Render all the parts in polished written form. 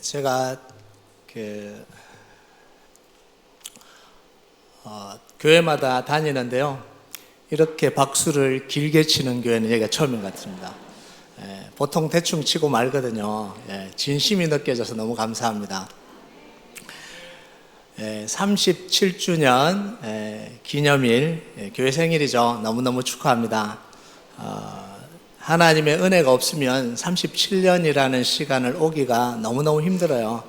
제가 교회마다 다니는데요. 이렇게 박수를 길게 치는 교회는 여기가 처음인 것 같습니다. 보통 대충 치고 말거든요. 진심이 느껴져서 너무 감사합니다. 37주년 기념일, 교회 생일이죠. 너무너무 축하합니다. 하나님의 은혜가 없으면 37년이라는 시간을 오기가 너무너무 힘들어요.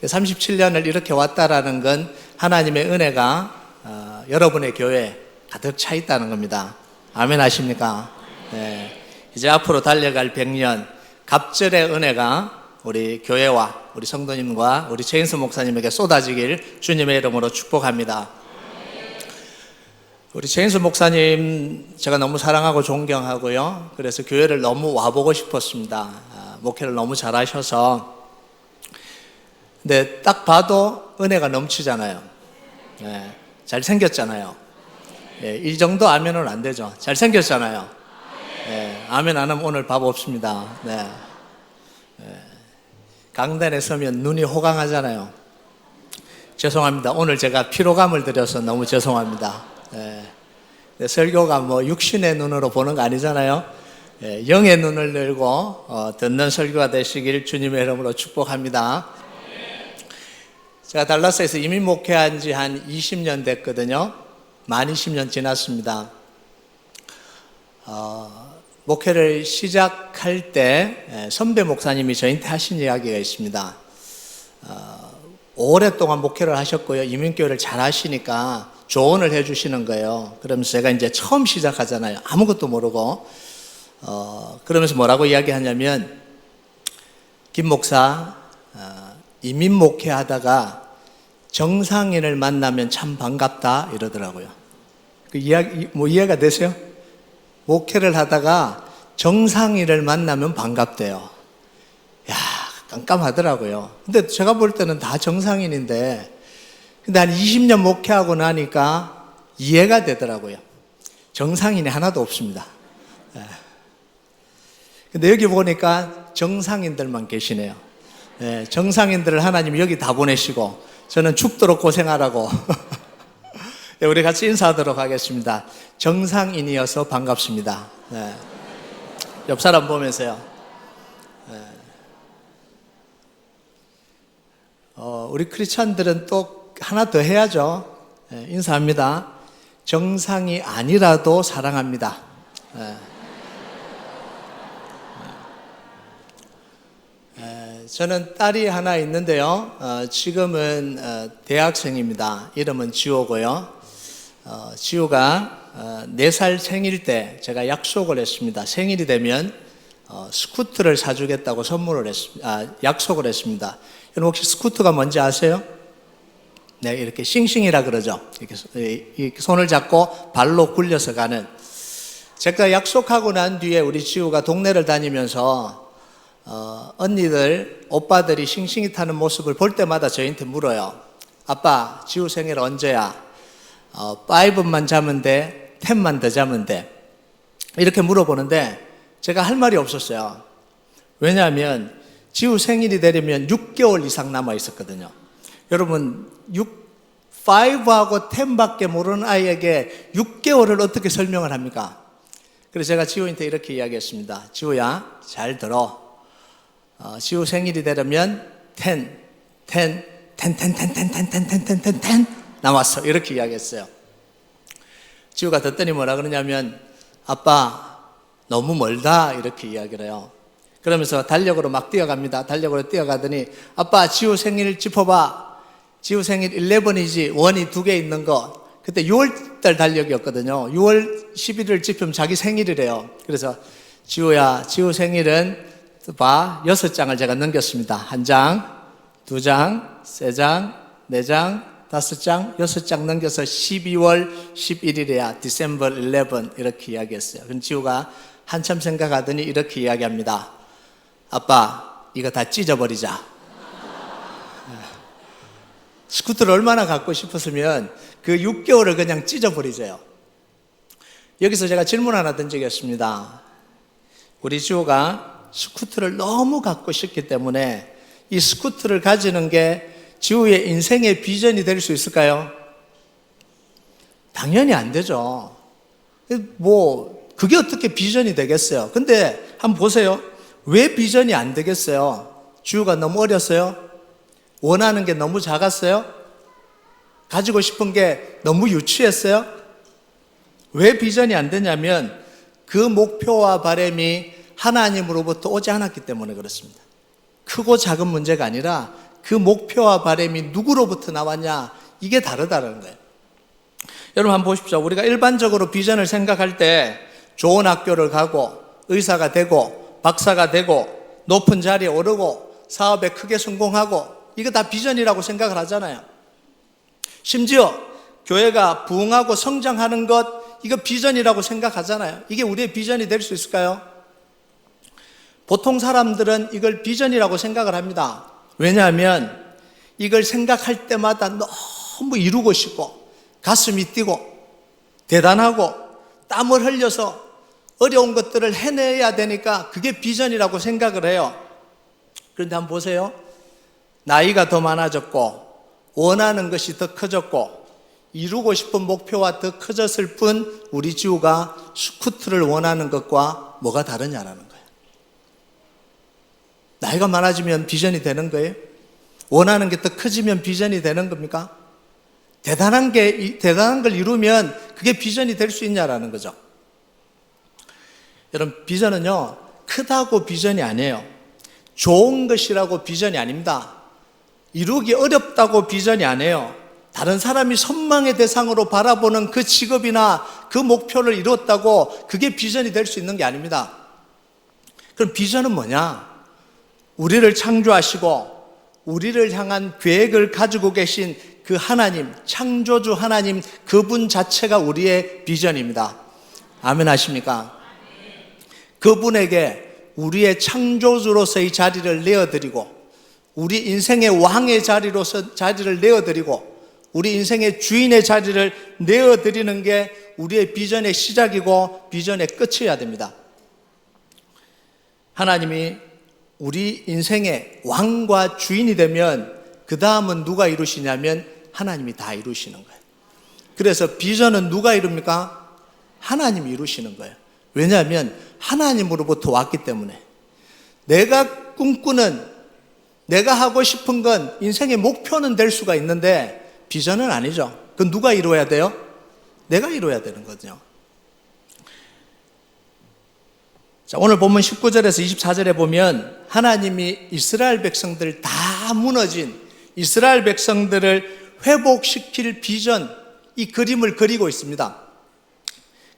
37년을 이렇게 왔다라는 건 하나님의 은혜가 여러분의 교회에 가득 차 있다는 겁니다. 아멘 하십니까? 이제 앞으로 달려갈 100년 갑절의 은혜가 우리 교회와 우리 성도님과 우리 최인수 목사님에게 쏟아지길 주님의 이름으로 축복합니다. 우리 최인수 목사님 제가 너무 사랑하고 존경하고요. 그래서 교회를 너무 와보고 싶었습니다. 목회를 너무 잘하셔서. 근데 딱 봐도 은혜가 넘치잖아요. 잘생겼잖아요. 이 정도 아멘은 안 되죠. 잘생겼잖아요. 아멘 안 하면 오늘 밥 없습니다. 강단에 서면 눈이 호강하잖아요. 죄송합니다. 오늘 제가 피로감을 드려서 너무 죄송합니다. 설교가 뭐 육신의 눈으로 보는 거 아니잖아요. 영의 눈을 열고 듣는 설교가 되시길 주님의 이름으로 축복합니다. 제가 달라스에서 이민 목회한 지 한 20년 됐거든요. 만 20년 지났습니다. 목회를 시작할 때 선배 목사님이 저한테 하신 이야기가 있습니다. 오랫동안 목회를 하셨고요. 이민교회를 잘 하시니까 조언을 해주시는 거예요. 그러면서 제가 이제 처음 시작하잖아요. 아무것도 모르고. 그러면서 뭐라고 이야기하냐면, 김 목사, 이민 목회하다가 정상인을 만나면 참 반갑다 이러더라고요. 그 이야기, 이해가 되세요? 목회를 하다가 정상인을 만나면 반갑대요. 야, 깜깜하더라고요. 근데 제가 볼 때는 다 정상인인데, 근데 한 20년 목회하고 나니까 이해가 되더라고요. 정상인이 하나도 없습니다. 근데 여기 보니까 정상인들만 계시네요. 정상인들을 하나님 여기 다 보내시고, 저는 죽도록 고생하라고. 우리 같이 인사하도록 하겠습니다. 정상인이어서 반갑습니다. 옆 사람 보면서요. 우리 크리스찬들은 또 하나 더 해야죠. 인사합니다. 정상이 아니라도 사랑합니다. 저는 딸이 하나 있는데요. 지금은 대학생입니다. 이름은 지호고요. 지호가 4살 생일 때 제가 약속을 했습니다. 생일이 되면 스쿠트를 사주겠다고 약속을 했습니다. 여러분 혹시 스쿠트가 뭔지 아세요? 네, 이렇게 싱싱이라 그러죠. 이렇게 손을 잡고 발로 굴려서 가는. 제가 약속하고 난 뒤에 우리 지우가 동네를 다니면서 언니들, 오빠들이 싱싱이 타는 모습을 볼 때마다 저희한테 물어요. 아빠, 지우 생일 언제야? 5만 자면 돼? 10만 더 자면 돼? 이렇게 물어보는데 제가 할 말이 없었어요. 왜냐하면 지우 생일이 되려면 6개월 이상 남아 있었거든요. 여러분, 5하고 10밖에 모르는 아이에게 6개월을 어떻게 설명을 합니까? 그래서 제가 지우한테 이렇게 이야기했습니다. 지우야, 잘 들어. 지우 생일이 되려면 10 남았어. 이렇게 이야기했어요. 지우가 듣더니 뭐라 그러냐면, 아빠, 너무 멀다. 이렇게 이야기를 해요. 그러면서 달력으로 막 뛰어갑니다. 달력으로 뛰어가더니, 아빠, 지우 생일 짚어봐. 지우 생일 11이지, 1이 2개 있는 거. 그때 6월달 달력이었거든요. 6월 11일 짚으면 자기 생일이래요. 그래서, 지우야, 지우 생일은, 봐, 6장을 제가 넘겼습니다. 1장, 2장, 3장, 4장, 5장, 6장 넘겨서 12월 11일이야. December 11 이렇게 이야기했어요. 그럼 지우가 한참 생각하더니 이렇게 이야기합니다. 아빠, 이거 다 찢어버리자. 스쿠터를 얼마나 갖고 싶었으면 그 6개월을 그냥 찢어버리세요. 여기서 제가 질문 하나 던지겠습니다. 우리 지우가 스쿠터를 너무 갖고 싶기 때문에 이 스쿠트를 가지는 게 지우의 인생의 비전이 될 수 있을까요? 당연히 안 되죠. 그게 어떻게 비전이 되겠어요? 근데 한번 보세요. 왜 비전이 안 되겠어요? 지우가 너무 어렸어요? 원하는 게 너무 작았어요? 가지고 싶은 게 너무 유치했어요? 왜 비전이 안 되냐면 그 목표와 바람이 하나님으로부터 오지 않았기 때문에 그렇습니다. 크고 작은 문제가 아니라 그 목표와 바람이 누구로부터 나왔냐, 이게 다르다는 거예요. 여러분 한번 보십시오. 우리가 일반적으로 비전을 생각할 때 좋은 학교를 가고 의사가 되고 박사가 되고 높은 자리에 오르고 사업에 크게 성공하고, 이거 다 비전이라고 생각을 하잖아요. 심지어 교회가 부흥하고 성장하는 것, 이거 비전이라고 생각하잖아요. 이게 우리의 비전이 될 수 있을까요? 보통 사람들은 이걸 비전이라고 생각을 합니다. 왜냐하면 이걸 생각할 때마다 너무 이루고 싶고 가슴이 뛰고 대단하고 땀을 흘려서 어려운 것들을 해내야 되니까 그게 비전이라고 생각을 해요. 그런데 한번 보세요. 나이가 더 많아졌고 원하는 것이 더 커졌고 이루고 싶은 목표가 더 커졌을 뿐 우리 지우가 스쿠트를 원하는 것과 뭐가 다르냐라는 거예요. 나이가 많아지면 비전이 되는 거예요? 원하는 게 더 커지면 비전이 되는 겁니까? 대단한 걸 이루면 그게 비전이 될 수 있냐라는 거죠. 여러분, 비전은요, 크다고 비전이 아니에요. 좋은 것이라고 비전이 아닙니다. 이루기 어렵다고 비전이 아니에요. 다른 사람이 선망의 대상으로 바라보는 그 직업이나 그 목표를 이뤘다고 그게 비전이 될 수 있는 게 아닙니다. 그럼 비전은 뭐냐? 우리를 창조하시고 우리를 향한 계획을 가지고 계신 그 하나님, 창조주 하나님, 그분 자체가 우리의 비전입니다. 아멘 하십니까? 그분에게 우리의 창조주로서의 자리를 내어드리고 우리 인생의 왕의 자리를 내어드리고 우리 인생의 주인의 자리를 내어드리는 게 우리의 비전의 시작이고 비전의 끝이어야 됩니다. 하나님이 우리 인생의 왕과 주인이 되면 그 다음은 누가 이루시냐면 하나님이 다 이루시는 거예요. 그래서 비전은 누가 이룹니까? 하나님이 이루시는 거예요. 왜냐하면 하나님으로부터 왔기 때문에. 내가 꿈꾸는, 내가 하고 싶은 건 인생의 목표는 될 수가 있는데 비전은 아니죠. 그건 누가 이루어야 돼요? 내가 이루어야 되는 거죠. 자, 오늘 본문 19절에서 24절에 보면 하나님이 이스라엘 백성들 다 무너진 이스라엘 백성들을 회복시킬 비전, 이 그림을 그리고 있습니다.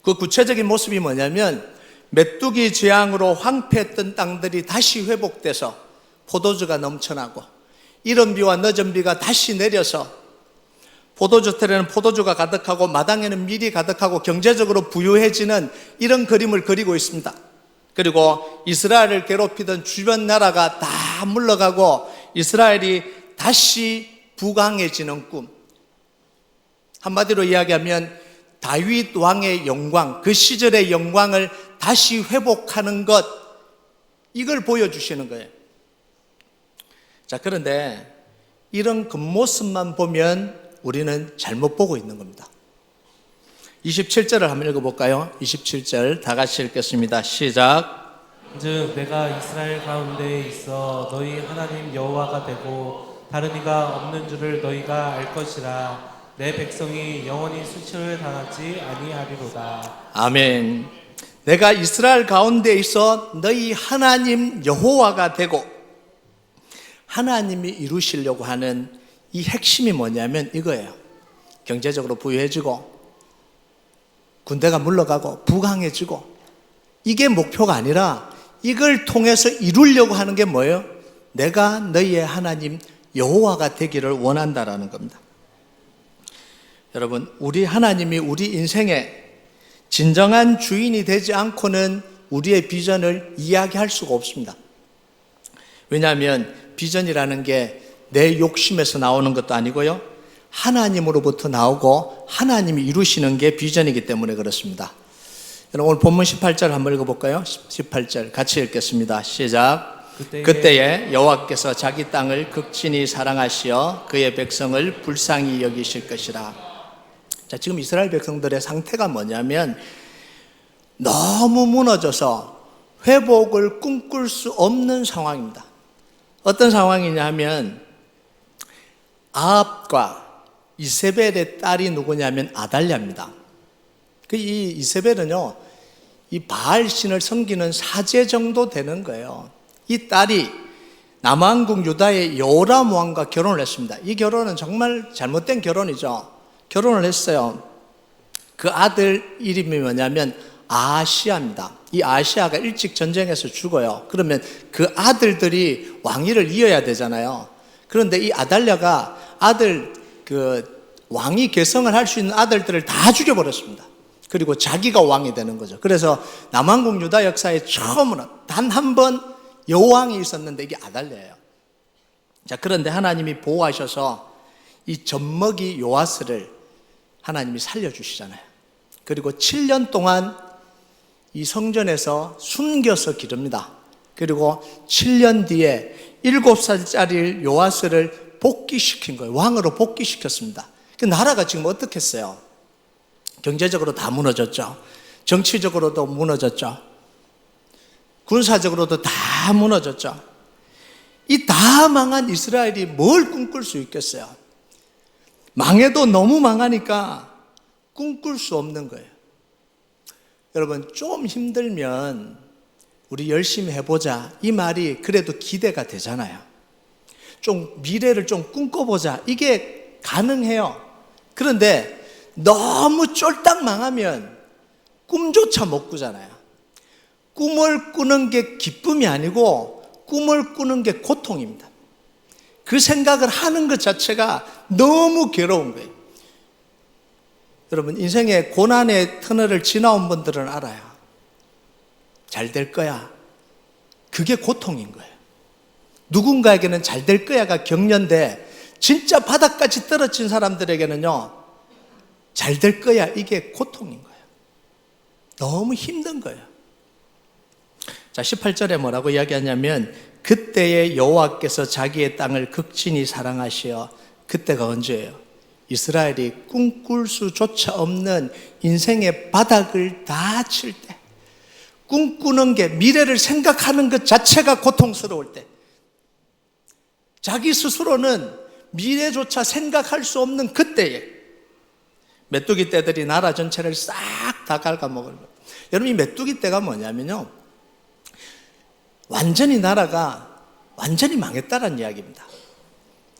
그 구체적인 모습이 뭐냐면 메뚜기 재앙으로 황폐했던 땅들이 다시 회복돼서 포도주가 넘쳐나고 이른 비와 늦은 비가 다시 내려서 포도주ter에는 포도주가 가득하고 마당에는 밀이 가득하고 경제적으로 부유해지는 이런 그림을 그리고 있습니다. 그리고 이스라엘을 괴롭히던 주변 나라가 다 물러가고 이스라엘이 다시 부강해지는 꿈. 한마디로 이야기하면 다윗 왕의 영광, 그 시절의 영광을 다시 회복하는 것, 이걸 보여주시는 거예요. 자, 그런데 이런 겉모습만 보면 우리는 잘못 보고 있는 겁니다. 27절을 한번 읽어볼까요? 27절 다 같이 읽겠습니다. 시작. 즉 내가 이스라엘 가운데 있어 너희 하나님 여호와가 되고 다른 이가 없는 줄을 너희가 알 것이라. 내 백성이 영원히 수치를 당하지 아니하리로다. 아멘. 내가 이스라엘 가운데 있어 너희 하나님 여호와가 되고, 하나님이 이루시려고 하는 이 핵심이 뭐냐면 이거예요. 경제적으로 부유해지고 군대가 물러가고 부강해지고, 이게 목표가 아니라 이걸 통해서 이루려고 하는 게 뭐예요? 내가 너희의 하나님 여호와가 되기를 원한다라는 겁니다. 여러분, 우리 하나님이 우리 인생의 진정한 주인이 되지 않고는 우리의 비전을 이야기할 수가 없습니다. 왜냐하면 비전이라는 게 내 욕심에서 나오는 것도 아니고요, 하나님으로부터 나오고 하나님이 이루시는 게 비전이기 때문에 그렇습니다. 여러분, 오늘 본문 18절 한번 읽어볼까요? 18절 같이 읽겠습니다. 시작. 그때에 여호와께서 자기 땅을 극진히 사랑하시어 그의 백성을 불쌍히 여기실 것이라. 자, 지금 이스라엘 백성들의 상태가 뭐냐면 너무 무너져서 회복을 꿈꿀 수 없는 상황입니다. 어떤 상황이냐 하면 아합과 이세벨의 딸이 누구냐면 아달랴입니다. 이 이세벨은요, 이 바알 신을 섬기는 사제 정도 되는 거예요. 이 딸이 남왕국 유다의 요람 왕과 결혼을 했습니다. 이 결혼은 정말 잘못된 결혼이죠. 결혼을 했어요. 그 아들 이름이 뭐냐면 아하시아입니다. 이 아하시아가 일찍 전쟁에서 죽어요. 그러면 그 아들들이 왕위를 이어야 되잖아요. 그런데 이 아달랴가 왕위 계승을 할 수 있는 아들들을 다 죽여버렸습니다. 그리고 자기가 왕이 되는 거죠. 그래서 남왕국 유다 역사에 처음으로 단 한 번 여왕이 있었는데 이게 아달랴예요. 자, 그런데 하나님이 보호하셔서 이 젖먹이 요아스를 하나님이 살려주시잖아요. 그리고 7년 동안 이 성전에서 숨겨서 기릅니다. 그리고 7년 뒤에 7살짜리 요아스를 복귀시킨 거예요. 왕으로 복귀시켰습니다. 그 나라가 지금 어떻겠어요? 경제적으로 다 무너졌죠. 정치적으로도 무너졌죠. 군사적으로도 다 무너졌죠. 이 다 망한 이스라엘이 뭘 꿈꿀 수 있겠어요? 망해도 너무 망하니까 꿈꿀 수 없는 거예요. 여러분, 좀 힘들면 우리 열심히 해보자, 이 말이 그래도 기대가 되잖아요. 좀 미래를 좀 꿈꿔보자, 이게 가능해요. 그런데 너무 쫄딱 망하면 꿈조차 못 꾸잖아요. 꿈을 꾸는 게 기쁨이 아니고 꿈을 꾸는 게 고통입니다. 그 생각을 하는 것 자체가 너무 괴로운 거예요. 여러분, 인생의 고난의 터널을 지나온 분들은 알아요. 잘 될 거야. 그게 고통인 거예요. 누군가에게는 잘 될 거야가 격려인데 진짜 바닥까지 떨어진 사람들에게는요, 잘 될 거야, 이게 고통인 거예요. 너무 힘든 거예요. 자, 18절에 뭐라고 이야기하냐면 그때에 여호와께서 자기의 땅을 극진히 사랑하시어. 그때가 언제예요? 이스라엘이 꿈꿀 수조차 없는 인생의 바닥을 다 칠 때, 꿈꾸는 게, 미래를 생각하는 것 자체가 고통스러울 때, 자기 스스로는 미래조차 생각할 수 없는 그때에 메뚜기 떼들이 나라 전체를 싹 다 갉아먹을 거예요. 여러분, 이 메뚜기 떼가 뭐냐면요, 나라가 완전히 망했다는 이야기입니다.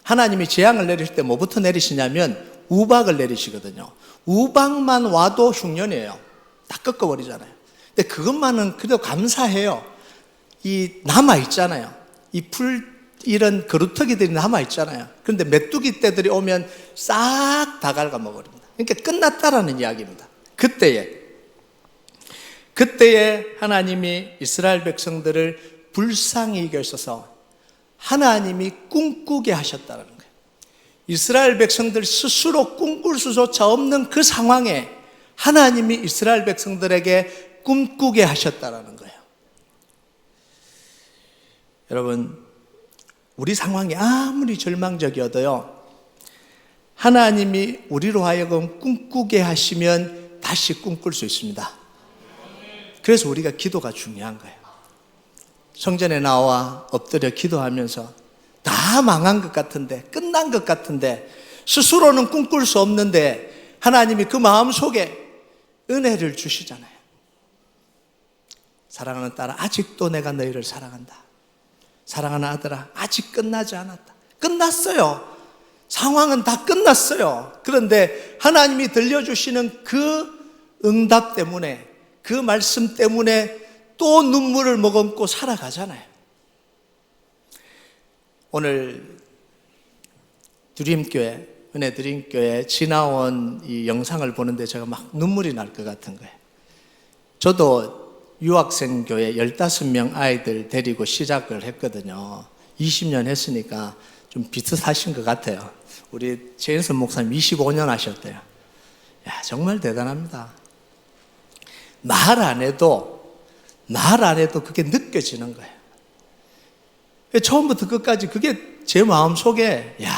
하나님이 재앙을 내리실 때 뭐부터 내리시냐면 우박을 내리시거든요. 우박만 와도 흉년이에요. 다 꺾어버리잖아요. 근데 그것만은 그래도 감사해요. 이 남아있잖아요. 이 이런 그루터기들이 남아있잖아요. 그런데 메뚜기 떼들이 오면 싹 다 갉아먹어버립니다. 그러니까 끝났다라는 이야기입니다. 그때에 하나님이 이스라엘 백성들을 불쌍히 여기셔서 하나님이 꿈꾸게 하셨다는 거예요. 이스라엘 백성들 스스로 꿈꿀 수조차 없는 그 상황에 하나님이 이스라엘 백성들에게 꿈꾸게 하셨다는 거예요. 여러분, 우리 상황이 아무리 절망적이어도요, 하나님이 우리로 하여금 꿈꾸게 하시면 다시 꿈꿀 수 있습니다. 그래서 우리가 기도가 중요한 거예요. 성전에 나와 엎드려 기도하면서 다 망한 것 같은데, 끝난 것 같은데, 스스로는 꿈꿀 수 없는데 하나님이 그 마음속에 은혜를 주시잖아요. 사랑하는 딸아, 아직도 내가 너희를 사랑한다. 사랑하는 아들아, 아직 끝나지 않았다. 끝났어요. 상황은 다 끝났어요. 그런데 하나님이 들려주시는 그 응답 때문에, 그 말씀 때문에 또 눈물을 머금고 살아가잖아요. 오늘 드림교회, 은혜 드림교회 지나온 이 영상을 보는데 제가 막 눈물이 날 것 같은 거예요. 저도 유학생 교회 15명 아이들 데리고 시작을 했거든요. 20년 했으니까 좀 비슷하신 것 같아요. 우리 최인선 목사님 25년 하셨대요. 야, 정말 대단합니다. 말 안 해도 그게 느껴지는 거예요. 처음부터 끝까지 그게 제 마음속에 야,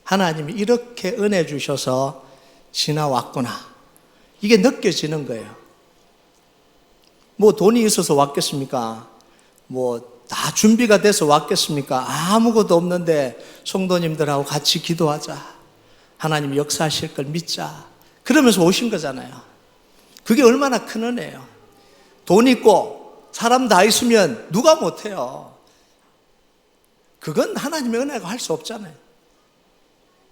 하나님이 이렇게 은혜 주셔서 지나왔구나. 이게 느껴지는 거예요. 뭐 돈이 있어서 왔겠습니까? 뭐 다 준비가 돼서 왔겠습니까? 아무것도 없는데 성도님들하고 같이 기도하자. 하나님이 역사하실 걸 믿자. 그러면서 오신 거잖아요. 그게 얼마나 큰 은혜예요. 돈 있고 사람 다 있으면 누가 못해요. 그건 하나님의 은혜가 할 수 없잖아요.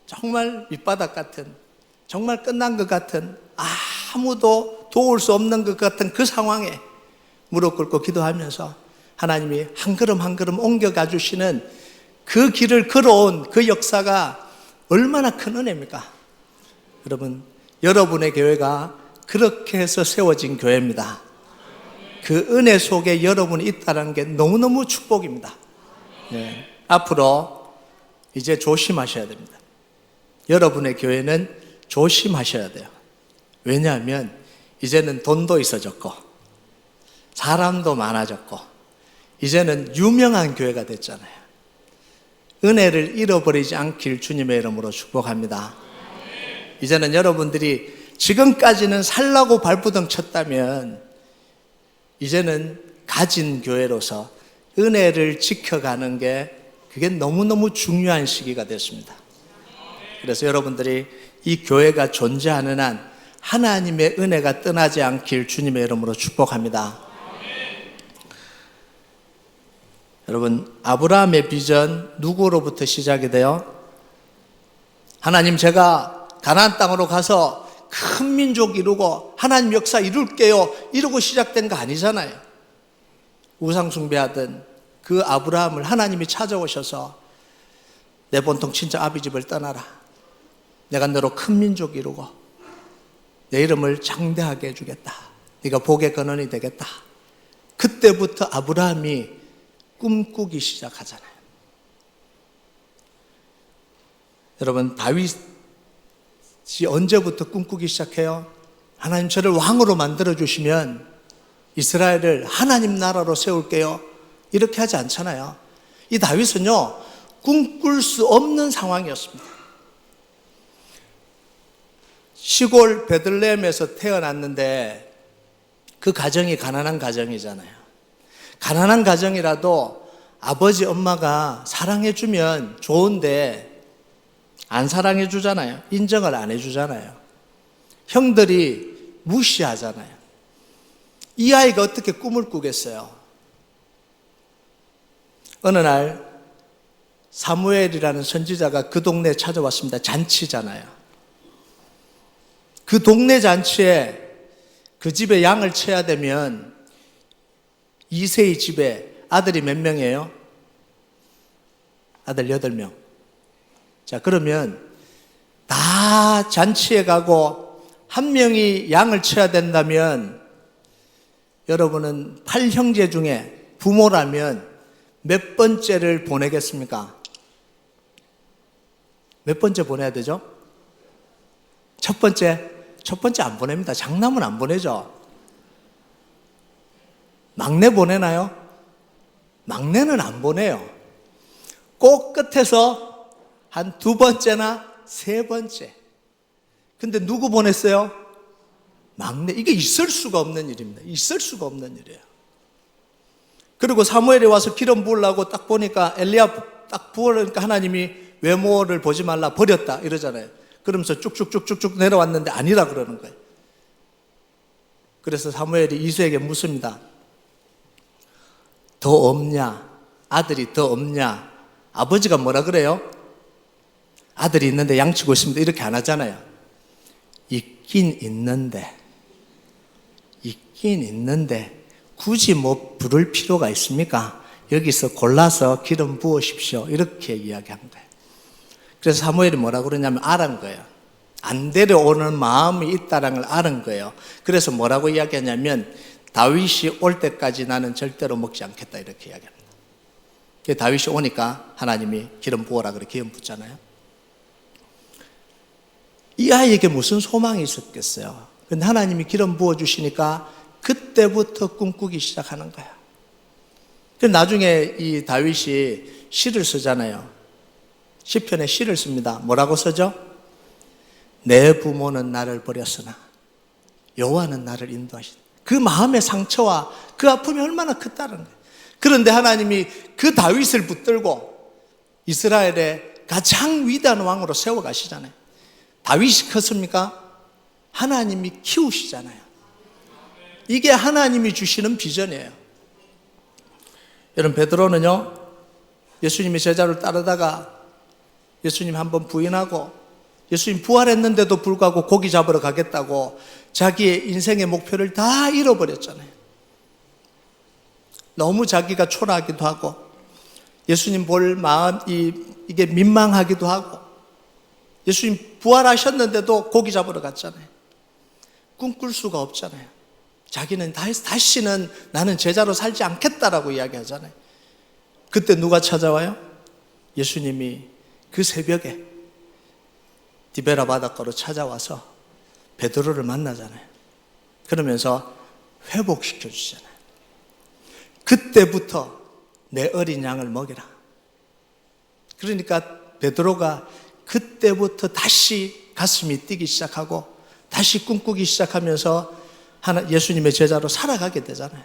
정말 밑바닥 같은, 정말 끝난 것 같은, 아무도 도울 수 없는 것 같은 그 상황에 무릎 꿇고 기도하면서 하나님이 한 걸음 한 걸음 옮겨가 주시는 그 길을 걸어온 그 역사가 얼마나 큰 은혜입니까? 여러분, 여러분의 교회가 그렇게 해서 세워진 교회입니다. 그 은혜 속에 여러분이 있다는 게 너무너무 축복입니다. 네. 앞으로 이제 조심하셔야 됩니다. 여러분의 교회는 조심하셔야 돼요. 왜냐하면 이제는 돈도 있어졌고 사람도 많아졌고 이제는 유명한 교회가 됐잖아요. 은혜를 잃어버리지 않길 주님의 이름으로 축복합니다. 이제는 여러분들이 지금까지는 살라고 발부둥 쳤다면 이제는 가진 교회로서 은혜를 지켜가는 게 그게 너무너무 중요한 시기가 됐습니다. 그래서 여러분들이 이 교회가 존재하는 한 하나님의 은혜가 떠나지 않길 주님의 이름으로 축복합니다. 여러분, 아브라함의 비전 누구로부터 시작이 돼요? 하나님, 제가 가나안 땅으로 가서 큰 민족 이루고 하나님 역사 이룰게요 이러고 시작된 거 아니잖아요. 우상 숭배하던 그 아브라함을 하나님이 찾아오셔서 내 본통 친정 아비집을 떠나라. 내가 너로 큰 민족 이루고 내 이름을 장대하게 해주겠다. 네가 복의 근원이 되겠다. 그때부터 아브라함이 꿈꾸기 시작하잖아요. 여러분, 다윗이 언제부터 꿈꾸기 시작해요? 하나님 저를 왕으로 만들어주시면 이스라엘을 하나님 나라로 세울게요 이렇게 하지 않잖아요. 이 다윗은요, 꿈꿀 수 없는 상황이었습니다. 시골 베들레헴에서 태어났는데 그 가정이 가난한 가정이잖아요. 가난한 가정이라도 아버지 엄마가 사랑해주면 좋은데 안 사랑해주잖아요. 인정을 안 해주잖아요. 형들이 무시하잖아요. 이 아이가 어떻게 꿈을 꾸겠어요? 어느 날 사무엘이라는 선지자가 그 동네에 찾아왔습니다. 잔치잖아요. 그 동네 잔치에 그 집에 양을 쳐야 되면 이세의 집에 아들이 몇 명이에요? 아들 8명. 자, 그러면 다 잔치에 가고 한 명이 양을 쳐야 된다면 여러분은 8형제 중에 부모라면 몇 번째를 보내겠습니까? 몇 번째 보내야 되죠? 첫 번째 안 보냅니다. 장남은 안 보내죠. 막내 보내나요? 막내는 안 보내요. 꼭 끝에서 한 2번째나 3번째. 근데 누구 보냈어요? 막내. 이게 있을 수가 없는 일입니다. 있을 수가 없는 일이에요. 그리고 사무엘이 와서 기름 부으려고 딱 보니까 엘리야 딱 부으니까 하나님이 외모를 보지 말라 버렸다 이러잖아요. 그러면서 쭉쭉쭉쭉쭉 내려왔는데 아니라 그러는 거예요. 그래서 사무엘이 이수에게 묻습니다. 더 없냐? 아들이 더 없냐? 아버지가 뭐라 그래요? 아들이 있는데 양치고 있습니다. 이렇게 안 하잖아요. 있긴 있는데 굳이 뭐 부를 필요가 있습니까? 여기서 골라서 기름 부으십시오. 이렇게 이야기한 거예요. 그래서 사무엘이 뭐라 그러냐면 알은 거예요. 안 데려오는 마음이 있다는 걸 아는 거예요. 그래서 뭐라고 이야기하냐면 다윗이 올 때까지 나는 절대로 먹지 않겠다 이렇게 이야기합니다. 다윗이 오니까 하나님이 기름 부어라 그래 기름 붓잖아요. 이 아이에게 무슨 소망이 있었겠어요? 근데 하나님이 기름 부어주시니까 그때부터 꿈꾸기 시작하는 거야. 그 나중에 이 다윗이 시를 쓰잖아요. 시편에 시를 씁니다. 뭐라고 쓰죠? 내 부모는 나를 버렸으나 여호와는 나를 인도하시다. 그 마음의 상처와 그 아픔이 얼마나 크다는 거예요. 그런데 하나님이 그 다윗을 붙들고 이스라엘의 가장 위대한 왕으로 세워가시잖아요. 다윗이 컸습니까? 하나님이 키우시잖아요. 이게 하나님이 주시는 비전이에요. 여러분, 베드로는요, 예수님이 제자를 따르다가 예수님 한번 부인하고 예수님 부활했는데도 불구하고 고기 잡으러 가겠다고 자기의 인생의 목표를 다 잃어버렸잖아요. 너무 자기가 초라하기도 하고 예수님 볼 마음이 이게 민망하기도 하고 예수님 부활하셨는데도 고기 잡으러 갔잖아요. 꿈꿀 수가 없잖아요. 자기는 다시는 나는 제자로 살지 않겠다라고 이야기하잖아요. 그때 누가 찾아와요? 예수님이 그 새벽에 디베라 바닷가로 찾아와서 베드로를 만나잖아요. 그러면서 회복시켜 주잖아요. 그때부터 내 어린 양을 먹이라. 그러니까 베드로가 그때부터 다시 가슴이 뛰기 시작하고 다시 꿈꾸기 시작하면서 예수님의 제자로 살아가게 되잖아요.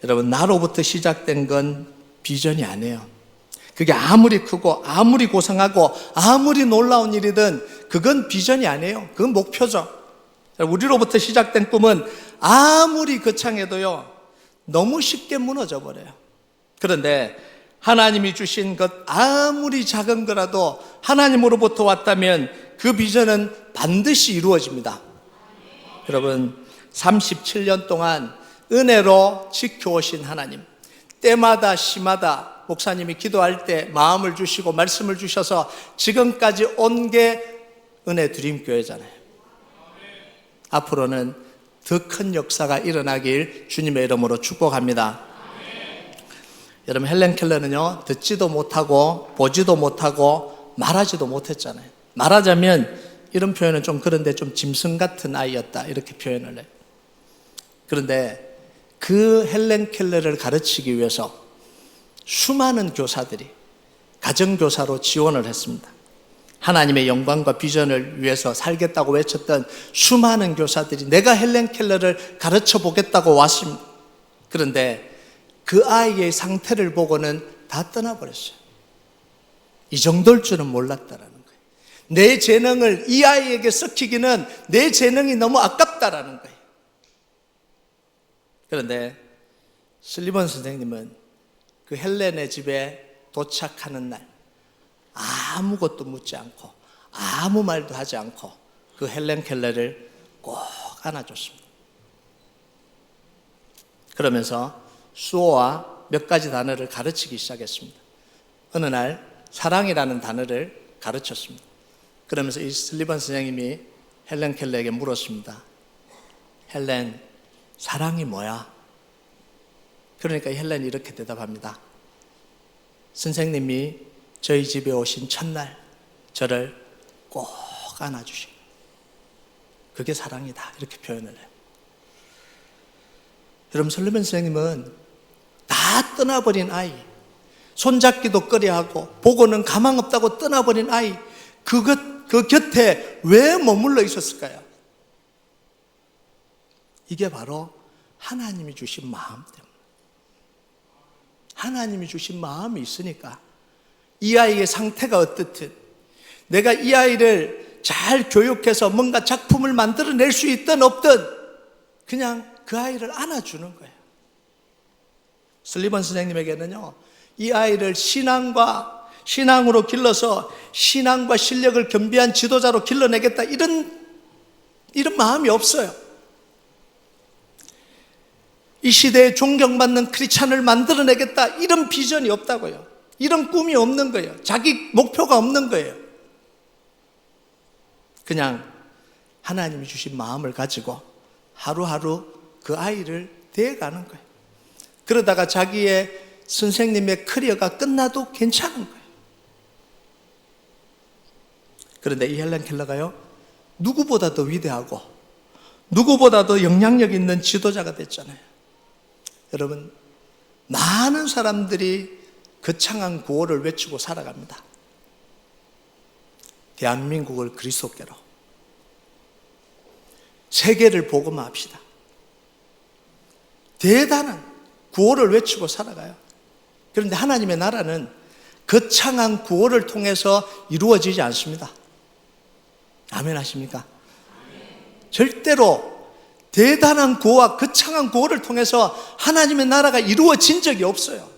여러분, 나로부터 시작된 건 비전이 아니에요. 그게 아무리 크고 아무리 고상하고 아무리 놀라운 일이든 그건 비전이 아니에요. 그건 목표죠. 우리로부터 시작된 꿈은 아무리 거창해도요, 너무 쉽게 무너져 버려요. 그런데 하나님이 주신 것 아무리 작은 거라도 하나님으로부터 왔다면 그 비전은 반드시 이루어집니다. 여러분, 37년 동안 은혜로 지켜오신 하나님, 때마다 시마다 목사님이 기도할 때 마음을 주시고 말씀을 주셔서 지금까지 온 게 은혜 드림교회잖아요. 앞으로는 더 큰 역사가 일어나길 주님의 이름으로 축복합니다. 여러분, 헬렌 켈러는요, 듣지도 못하고 보지도 못하고 말하지도 못했잖아요. 말하자면 이런 표현은 좀 그런데 좀 짐승 같은 아이였다, 이렇게 표현을 해요. 그런데 그 헬렌 켈러를 가르치기 위해서 수많은 교사들이 가정교사로 지원을 했습니다. 하나님의 영광과 비전을 위해서 살겠다고 외쳤던 수많은 교사들이 내가 헬렌 켈러를 가르쳐 보겠다고 왔습니다. 그런데 그 아이의 상태를 보고는 다 떠나버렸어요. 이 정도일 줄은 몰랐다라는 거예요. 내 재능을 이 아이에게 썩히기는 내 재능이 너무 아깝다라는 거예요. 그런데 슬리번 선생님은 그 헬렌의 집에 도착하는 날 아무것도 묻지 않고 아무 말도 하지 않고 그 헬렌 켈러를 꼭 안아줬습니다. 그러면서 수어와 몇 가지 단어를 가르치기 시작했습니다. 어느 날 사랑이라는 단어를 가르쳤습니다. 그러면서 이 슬리번 선생님이 헬렌 켈러에게 물었습니다. 헬렌, 사랑이 뭐야? 그러니까 헬렌이 이렇게 대답합니다. 선생님이 저희 집에 오신 첫날 저를 꼭 안아주시고 그게 사랑이다, 이렇게 표현을 해요. 여러분, 슬리번 선생님은 다 떠나버린 아이, 손잡기도 꺼려하고 보고는 가망 없다고 떠나버린 아이, 그 곁에 왜 머물러 있었을까요? 이게 바로 하나님이 주신 마음 때문에. 하나님이 주신 마음이 있으니까 이 아이의 상태가 어떻든 내가 이 아이를 잘 교육해서 뭔가 작품을 만들어낼 수 있든 없든 그냥 그 아이를 안아주는 거예요. 슬리번 선생님에게는요, 이 아이를 신앙으로 길러서 신앙과 실력을 겸비한 지도자로 길러내겠다, 이런 마음이 없어요. 이 시대에 존경받는 크리스찬을 만들어내겠다, 이런 비전이 없다고요. 이런 꿈이 없는 거예요. 자기 목표가 없는 거예요. 그냥 하나님이 주신 마음을 가지고 하루하루 그 아이를 대해가는 거예요. 그러다가 자기의 선생님의 커리어가 끝나도 괜찮은 거예요. 그런데 이 헬렌 켈러가요, 누구보다도 위대하고 누구보다도 영향력 있는 지도자가 됐잖아요. 여러분, 많은 사람들이 거창한 구호를 외치고 살아갑니다. 대한민국을 그리스도께로, 세계를 복음화합시다. 대단한 구호를 외치고 살아가요. 그런데 하나님의 나라는 거창한 구호를 통해서 이루어지지 않습니다. 아멘 하십니까? 절대로 대단한 구호와 거창한 구호를 통해서 하나님의 나라가 이루어진 적이 없어요.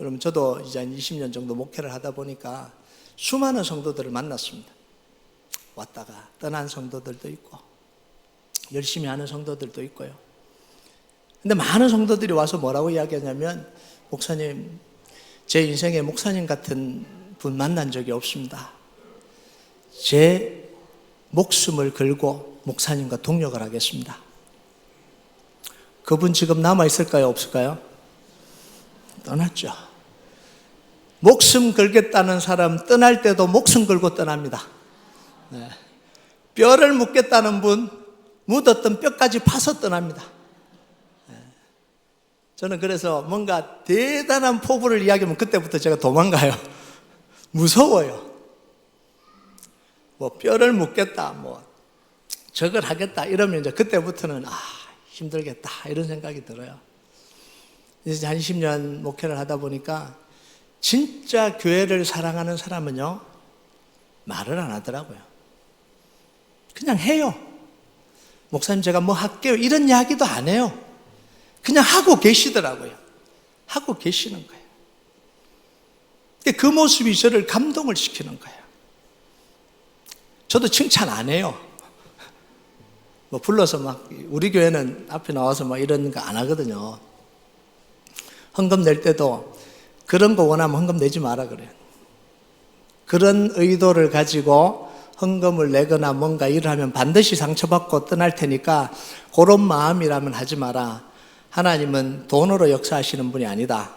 여러분, 저도 이제 한 20년 정도 목회를 하다 보니까 수많은 성도들을 만났습니다. 왔다가 떠난 성도들도 있고 열심히 하는 성도들도 있고요. 근데 많은 성도들이 와서 뭐라고 이야기하냐면, 목사님, 제 인생에 목사님 같은 분 만난 적이 없습니다. 제 목숨을 걸고 목사님과 동력을 하겠습니다. 그분 지금 남아있을까요? 없을까요? 떠났죠. 목숨 걸겠다는 사람 떠날 때도 목숨 걸고 떠납니다. 네. 뼈를 묻겠다는 분 묻었던 뼈까지 파서 떠납니다. 네. 저는 그래서 뭔가 대단한 포부를 이야기하면 그때부터 제가 도망가요. 무서워요. 뭐 뼈를 묻겠다, 뭐 저걸 하겠다 이러면 이제 그때부터는 힘들겠다 이런 생각이 들어요. 이제 한 10년 목회를 하다 보니까 진짜 교회를 사랑하는 사람은요, 말을 안 하더라고요. 그냥 해요. 목사님 제가 뭐 할게요 이런 이야기도 안 해요. 그냥 하고 계시더라고요. 하고 계시는 거예요. 그 모습이 저를 감동을 시키는 거예요. 저도 칭찬 안 해요. 뭐 불러서 막 우리 교회는 앞에 나와서 막 이런 거 안 하거든요. 헌금 낼 때도 그런 거 원하면 헌금 내지 마라 그래요. 그런 의도를 가지고 헌금을 내거나 뭔가 일을 하면 반드시 상처받고 떠날 테니까 그런 마음이라면 하지 마라. 하나님은 돈으로 역사하시는 분이 아니다.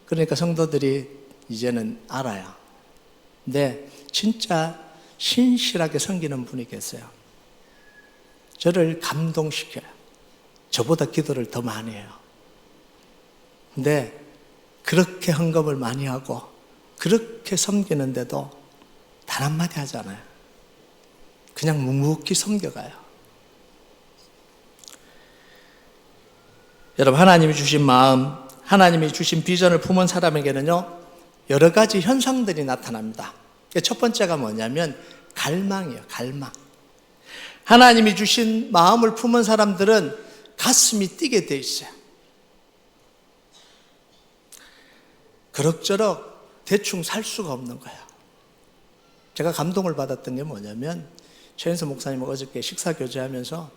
그러니까 성도들이 이제는 알아요. 근데 진짜 신실하게 섬기는 분이 계세요. 저를 감동시켜요. 저보다 기도를 더 많이 해요. 근데 그렇게 헌금을 많이 하고 그렇게 섬기는데도 단 한마디 하지 않아요. 그냥 묵묵히 섬겨가요. 여러분, 하나님이 주신 마음, 하나님이 주신 비전을 품은 사람에게는요, 여러 가지 현상들이 나타납니다. 첫 번째가 뭐냐면 갈망이에요. 갈망. 하나님이 주신 마음을 품은 사람들은 가슴이 뛰게 돼 있어요. 그럭저럭 대충 살 수가 없는 거예요. 제가 감동을 받았던 게 뭐냐면, 최인서 목사님 어저께 식사 교제하면서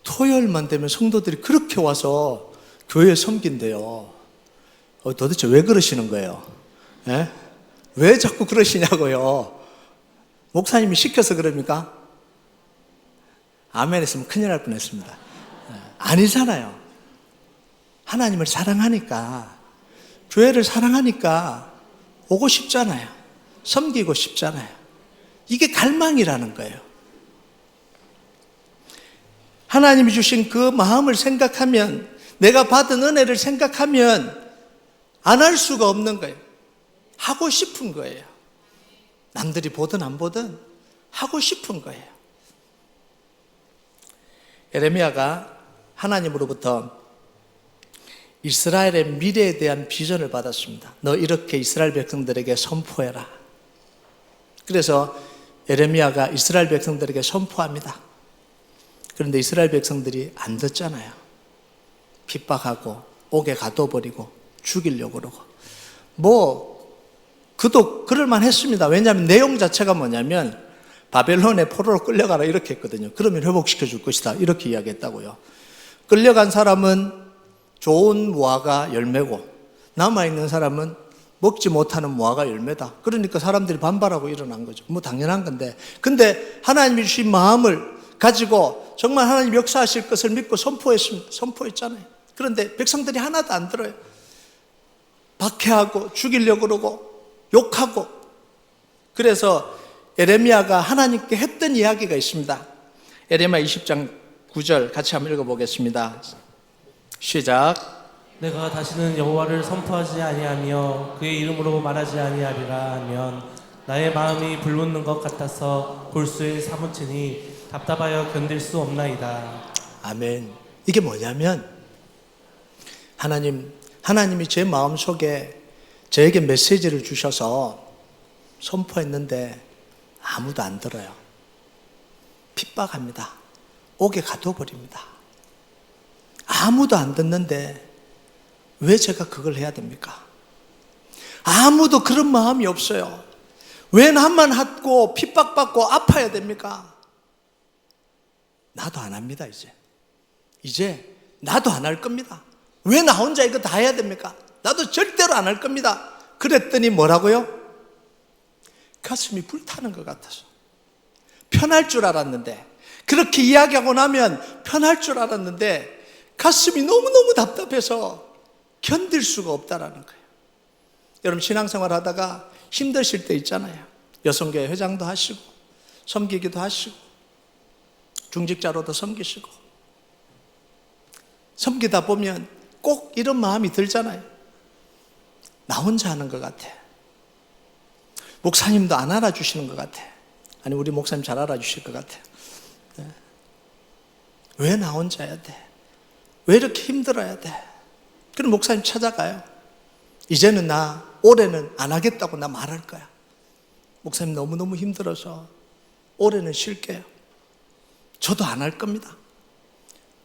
토요일만 되면 성도들이 그렇게 와서 교회에 섬긴대요. 도대체 왜 그러시는 거예요? 예? 왜 자꾸 그러시냐고요? 목사님이 시켜서 그럽니까? 아멘 했으면 큰일 날 뻔했습니다. 아니잖아요. 하나님을 사랑하니까, 교회를 사랑하니까 오고 싶잖아요. 섬기고 싶잖아요. 이게 갈망이라는 거예요. 하나님이 주신 그 마음을 생각하면, 내가 받은 은혜를 생각하면 안 할 수가 없는 거예요. 하고 싶은 거예요. 남들이 보든 안 보든 하고 싶은 거예요. 예레미야가 하나님으로부터 이스라엘의 미래에 대한 비전을 받았습니다. 너 이렇게 이스라엘 백성들에게 선포해라. 그래서 예레미야가 이스라엘 백성들에게 선포합니다. 그런데 이스라엘 백성들이 안 듣잖아요. 핍박하고 옥에 가둬버리고 죽이려고 그러고. 그도 그럴만 했습니다. 왜냐하면 내용 자체가 뭐냐면 바벨론의 포로로 끌려가라 이렇게 했거든요. 그러면 회복시켜 줄 것이다 이렇게 이야기했다고요. 끌려간 사람은 좋은 무화과 열매고 남아있는 사람은 먹지 못하는 무화과 열매다. 그러니까 사람들이 반발하고 일어난 거죠. 뭐 당연한 건데. 근데 하나님이 주신 마음을 가지고 정말 하나님 역사하실 것을 믿고 선포했잖아요. 그런데 백성들이 하나도 안 들어요. 박해하고 죽이려고 그러고 욕하고. 그래서 예레미야가 하나님께 했던 이야기가 있습니다. 에레미야 20장 9절 같이 한번 읽어보겠습니다. 시작. 내가 다시는 여호와를 선포하지 아니하며 그의 이름으로 말하지 아니하리라 하면 나의 마음이 불붙는 것 같아서 골수에 사무치니 답답하여 견딜 수 없나이다. 아멘. 이게 뭐냐면 하나님이 제 마음속에 저에게 메시지를 주셔서 선포했는데 아무도 안 들어요. 핍박합니다. 옥에 가둬버립니다. 아무도 안 듣는데 왜 제가 그걸 해야 됩니까? 아무도 그런 마음이 없어요. 왜 나만 하고 핍박받고 아파야 됩니까? 나도 안 합니다. 이제 나도 안 할 겁니다. 왜 나 혼자 이거 다 해야 됩니까? 나도 절대로 안 할 겁니다. 그랬더니 뭐라고요? 가슴이 불타는 것 같아서. 편할 줄 알았는데, 그렇게 이야기하고 나면 편할 줄 알았는데 가슴이 너무너무 답답해서 견딜 수가 없다라는 거예요. 여러분, 신앙생활 하다가 힘드실 때 있잖아요. 여성교회 회장도 하시고 섬기기도 하시고 중직자로도 섬기시고 섬기다 보면 꼭 이런 마음이 들잖아요. 나 혼자 하는 것 같아. 목사님도 안 알아주시는 것 같아. 아니, 우리 목사님 잘 알아주실 것 같아. 왜 나 혼자 해야 돼? 왜 이렇게 힘들어야 돼? 그럼 목사님 찾아가요. 이제는 올해는 안 하겠다고 나 말할 거야. 목사님 너무너무 힘들어서 올해는 쉴게요. 저도 안 할 겁니다.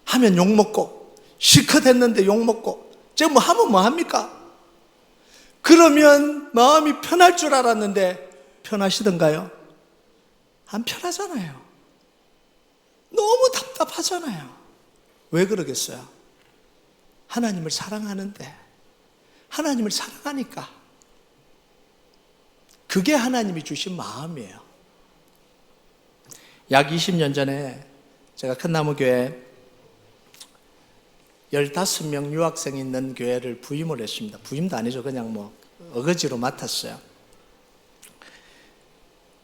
하면 욕먹고, 실컷 했는데 욕먹고, 제가 뭐 하면 뭐 합니까? 그러면 마음이 편할 줄 알았는데 편하시던가요? 안 편하잖아요. 너무 답답하잖아요. 왜 그러겠어요? 하나님을 사랑하는데, 하나님을 사랑하니까. 그게 하나님이 주신 마음이에요. 약 20년 전에 제가 큰나무교회 15명 유학생이 있는 교회를 부임을 했습니다. 부임도 아니죠. 그냥 뭐 어거지로 맡았어요.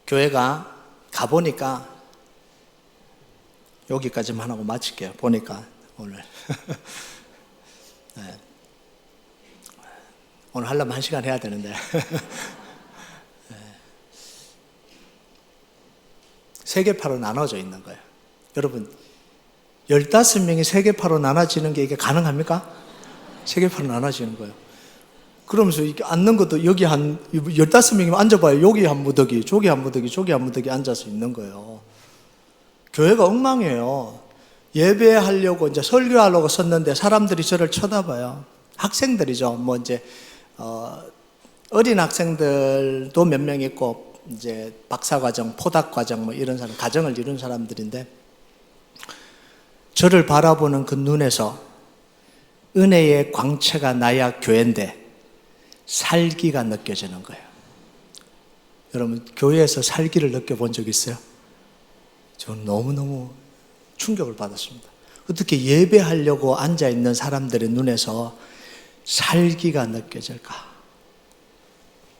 교회가 가보니까, 여기까지만 하고 마칠게요. 보니까 오늘 네. 오늘 하려면 1시간 해야 되는데 네. 세계파로 나눠져 있는 거예요. 여러분, 15명이 세계파로 나눠지는 게 이게 가능합니까? 세계파로 나눠지는 거예요. 그러면서 이렇게 앉는 것도 여기 한 15명이면 앉아봐요. 여기 한 무더기, 저기 한 무더기, 저기 한 무더기 앉아서 있는 거예요. 교회가 엉망이에요. 예배하려고 이제 설교하려고 섰는데 사람들이 저를 쳐다봐요. 학생들이죠. 뭐 이제 어린 학생들도 몇 명 있고 이제 박사과정, 포닥과정 뭐 이런 사람, 가정을 이룬 사람들인데 저를 바라보는 그 눈에서 은혜의 광채가 나야 교회인데 살기가 느껴지는 거예요. 여러분, 교회에서 살기를 느껴본 적 있어요? 저는 너무너무 충격을 받았습니다. 어떻게 예배하려고 앉아있는 사람들의 눈에서 살기가 느껴질까?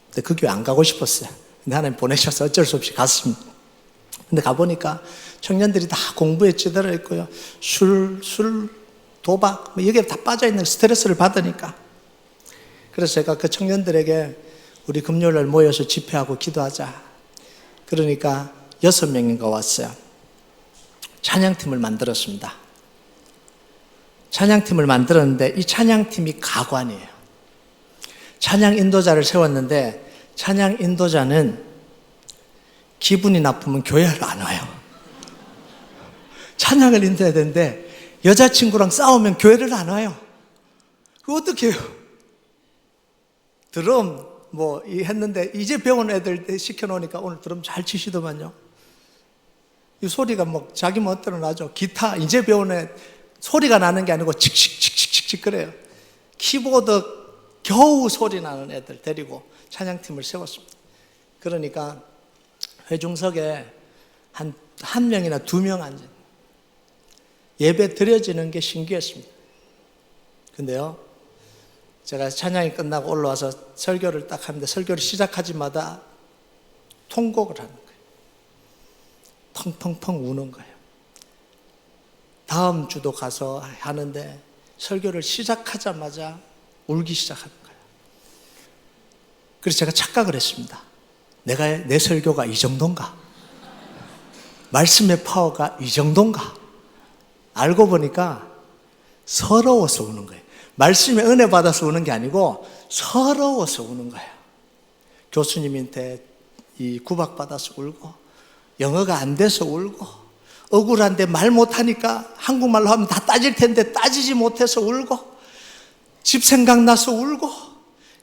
근데 그 교회 안 가고 싶었어요. 근데 하나님 보내셔서 어쩔 수 없이 갔습니다. 근데 가보니까 청년들이 다 공부에 찌들어 있고요. 술, 도박, 뭐 여기에 다 빠져있는 스트레스를 받으니까. 그래서 제가 그 청년들에게 우리 금요일날 모여서 집회하고 기도하자. 그러니까 6명인가 왔어요. 찬양팀을 만들었습니다. 찬양팀을 만들었는데 이 찬양팀이 가관이에요. 찬양 인도자를 세웠는데 찬양 인도자는 기분이 나쁘면 교회를 안 와요. 찬양을 인도해야 되는데 여자친구랑 싸우면 교회를 안 와요. 그거 어떻게 해요? 드럼 뭐 했는데 이제 배운 애들 시켜놓으니까 오늘 드럼 잘 치시더만요. 이 소리가 뭐 자기 멋대로 나죠. 기타 이제 배운 애 소리가 나는 게 아니고 칙칙칙칙칙 그래요. 키보드 겨우 소리 나는 애들 데리고 찬양팀을 세웠습니다. 그러니까 회중석에 한 명이나 2명 앉은 예배 드려지는 게 신기했습니다. 근데요, 제가 찬양이 끝나고 올라와서 설교를 딱 하는데 설교를 시작하지마다 통곡을 하는 거예요. 펑펑펑 우는 거예요. 다음 주도 가서 하는데 설교를 시작하자마자 울기 시작하는 거예요. 그래서 제가 착각을 했습니다. 내 설교가 이 정도인가? 말씀의 파워가 이 정도인가? 알고 보니까 서러워서 우는 거예요. 말씀의 은혜 받아서 우는 게 아니고 서러워서 우는 거예요. 교수님한테 구박받아서 울고, 영어가 안 돼서 울고, 억울한데 말 못하니까 한국말로 하면 다 따질 텐데 따지지 못해서 울고, 집 생각나서 울고,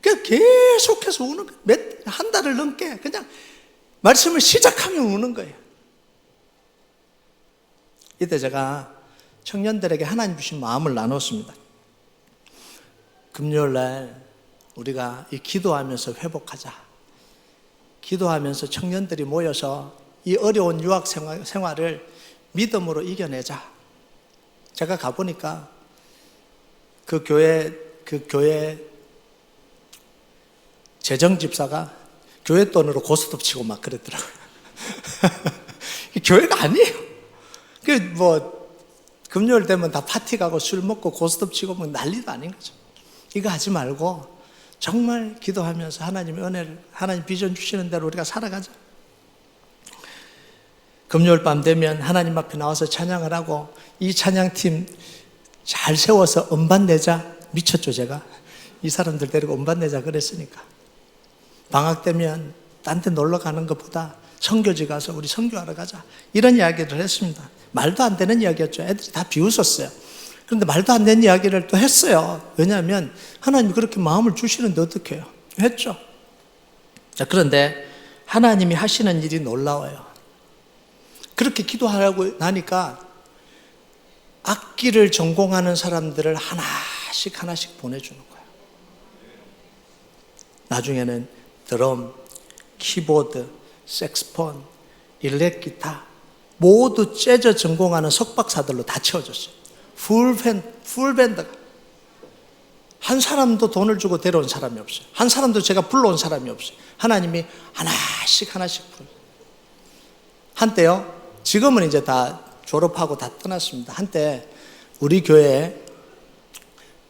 그냥 계속해서 우는 거예요. 한 달을 넘게 그냥 말씀을 시작하면 우는 거예요. 이때 제가 청년들에게 하나님 주신 마음을 나눴습니다. 금요일 날 우리가 이 기도하면서 회복하자. 기도하면서 청년들이 모여서 이 어려운 유학 생활을 믿음으로 이겨내자. 제가 가보니까 그 교회 재정집사가 교회 돈으로 고스톱 치고 막 그랬더라고요. 교회가 아니에요. 금요일 되면 다 파티 가고 술 먹고 고스톱 치고 뭐 난리도 아닌 거죠. 이거 하지 말고 정말 기도하면서 하나님의 은혜를, 하나님 비전 주시는 대로 우리가 살아가자. 금요일 밤 되면 하나님 앞에 나와서 찬양을 하고, 이 찬양팀 잘 세워서 음반 내자. 미쳤죠, 제가. 이 사람들 데리고 음반 내자 그랬으니까. 방학 되면 딴 데 놀러 가는 것보다 선교지 가서 우리 선교하러 가자. 이런 이야기를 했습니다. 말도 안 되는 이야기였죠. 애들이 다 비웃었어요. 그런데 말도 안 되는 이야기를 또 했어요. 왜냐하면 하나님이 그렇게 마음을 주시는데 어떻게 해요? 했죠. 자, 그런데 하나님이 하시는 일이 놀라워요. 그렇게 기도하라고 나니까 악기를 전공하는 사람들을 하나씩 보내주는 거예요. 나중에는 드럼, 키보드, 색스폰, 일렉기타 모두 재즈 전공하는 석박사들로 다 채워졌어요. 풀밴드가. 한 사람도 돈을 주고 데려온 사람이 없어요. 한 사람도 제가 불러온 사람이 없어요. 하나님이 하나씩 불러요. 한때요, 지금은 이제 다 졸업하고 다 떠났습니다. 한때 우리 교회에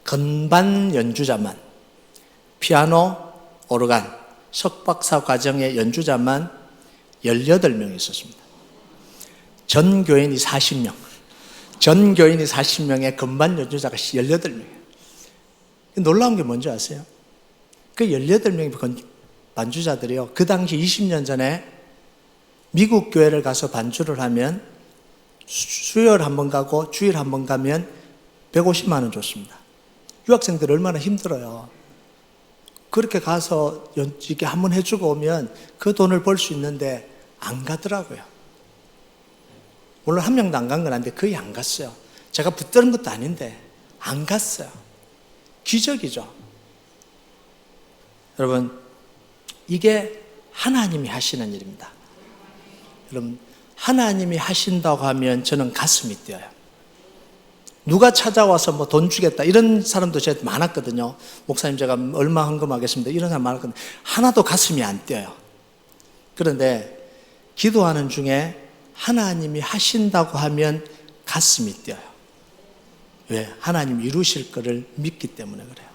건반 연주자만, 피아노, 오르간, 석박사 과정의 연주자만 18명 있었습니다. 전 교인이 40명. 전 교인이 40명에 건반 연주자가 18명이에요. 놀라운 게 뭔지 아세요? 그 18명의 반주자들이요, 그 당시 20년 전에 미국 교회를 가서 반주를 하면 수요일 한 번 가고 주일 한 번 가면 150만 원 줬습니다. 유학생들 얼마나 힘들어요. 그렇게 가서 이렇게 한 번 해주고 오면 그 돈을 벌 수 있는데 안 가더라고요. 물론 한 명도 안 간 건 아닌데 거의 안 갔어요. 제가 붙드는 것도 아닌데 안 갔어요. 기적이죠. 여러분, 이게 하나님이 하시는 일입니다. 여러분, 하나님이 하신다고 하면 저는 가슴이 뛰어요. 누가 찾아와서 뭐 돈 주겠다 이런 사람도 제가 많았거든요. 목사님 제가 얼마 헌금하겠습니다 이런 사람 많았거든요. 하나도 가슴이 안 뛰어요. 그런데 기도하는 중에 하나님이 하신다고 하면 가슴이 뛰어요. 왜? 하나님이 이루실 거를 믿기 때문에 그래요.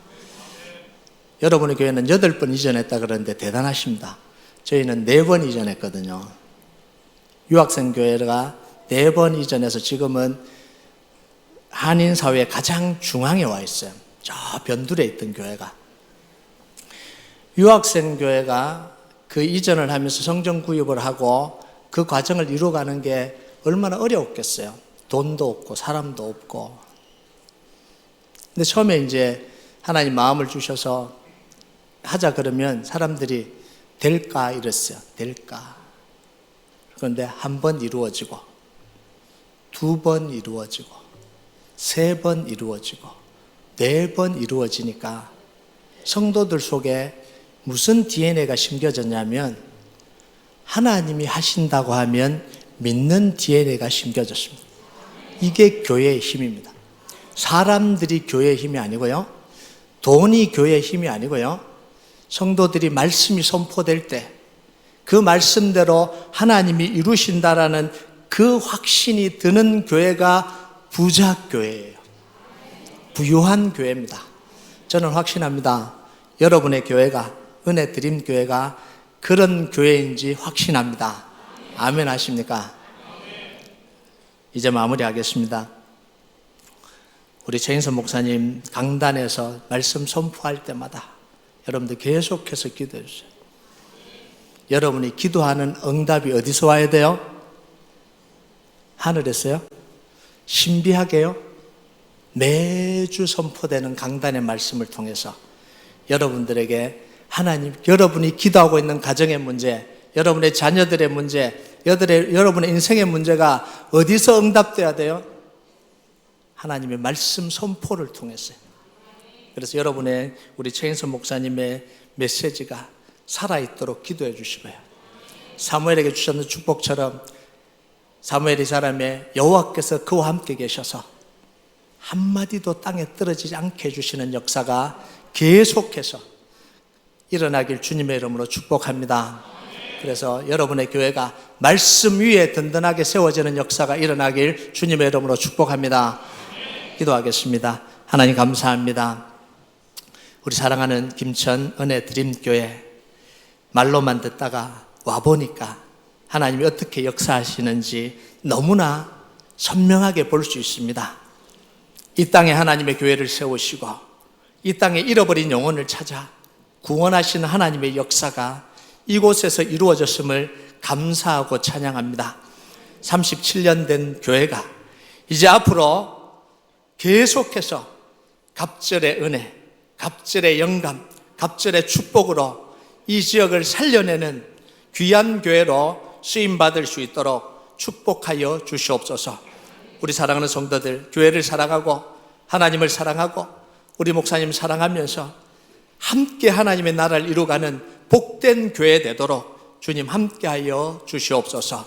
여러분의 교회는 8번 이전했다 그러는데 대단하십니다. 저희는 4번 이전했거든요. 유학생 교회가 4번 이전해서 지금은 한인사회의 가장 중앙에 와 있어요. 저 변두리에 있던 교회가. 유학생 교회가 그 이전을 하면서 성전 구입을 하고 그 과정을 이루어가는 게 얼마나 어려웠겠어요. 돈도 없고 사람도 없고. 근데 처음에 이제 하나님 마음을 주셔서 하자 그러면 사람들이 될까 이랬어요. 될까. 그런데 한 번 이루어지고 2번 이루어지고 3번 이루어지고 4번 이루어지니까 성도들 속에 무슨 DNA가 심겨졌냐면 하나님이 하신다고 하면 믿는 DNA가 심겨졌습니다. 이게 교회의 힘입니다. 사람들이 교회의 힘이 아니고요, 돈이 교회의 힘이 아니고요, 성도들이 말씀이 선포될 때 그 말씀대로 하나님이 이루신다라는 그 확신이 드는 교회가 부자 교회예요. 부유한 교회입니다. 저는 확신합니다. 여러분의 교회가, 은혜 드림 교회가 그런 교회인지 확신합니다. 아멘 하십니까? 이제 마무리하겠습니다. 우리 최인선 목사님 강단에서 말씀 선포할 때마다 여러분들 계속해서 기도해 주세요. 여러분이 기도하는 응답이 어디서 와야 돼요? 하늘에서요? 신비하게요? 매주 선포되는 강단의 말씀을 통해서 여러분들에게 하나님, 여러분이 기도하고 있는 가정의 문제, 여러분의 자녀들의 문제, 여러분의 인생의 문제가 어디서 응답돼야 돼요? 하나님의 말씀 선포를 통해서요. 그래서 여러분의 우리 최인선 목사님의 메시지가 살아있도록 기도해 주시고요. 사무엘에게 주셨는 축복처럼 사무엘이 사람의 여호와께서 그와 함께 계셔서 한마디도 땅에 떨어지지 않게 해주시는 역사가 계속해서 일어나길 주님의 이름으로 축복합니다. 그래서 여러분의 교회가 말씀 위에 든든하게 세워지는 역사가 일어나길 주님의 이름으로 축복합니다. 기도하겠습니다. 하나님 감사합니다. 우리 사랑하는 김천 은혜 드림교회 말로만 듣다가 와보니까 하나님이 어떻게 역사하시는지 너무나 선명하게 볼 수 있습니다. 이 땅에 하나님의 교회를 세우시고 이 땅에 잃어버린 영혼을 찾아 구원하시는 하나님의 역사가 이곳에서 이루어졌음을 감사하고 찬양합니다. 37년 된 교회가 이제 앞으로 계속해서 갑절의 은혜, 갑절의 영감, 갑절의 축복으로 이 지역을 살려내는 귀한 교회로 쓰임받을 수 있도록 축복하여 주시옵소서. 우리 사랑하는 성도들, 교회를 사랑하고 하나님을 사랑하고 우리 목사님 사랑하면서 함께 하나님의 나라를 이루어가는 복된 교회 되도록 주님 함께하여 주시옵소서.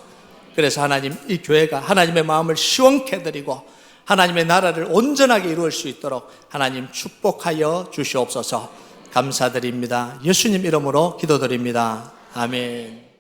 그래서 하나님, 이 교회가 하나님의 마음을 시원케 해드리고 하나님의 나라를 온전하게 이루을 수 있도록 하나님 축복하여 주시옵소서. 감사드립니다. 예수님 이름으로 기도드립니다. 아멘.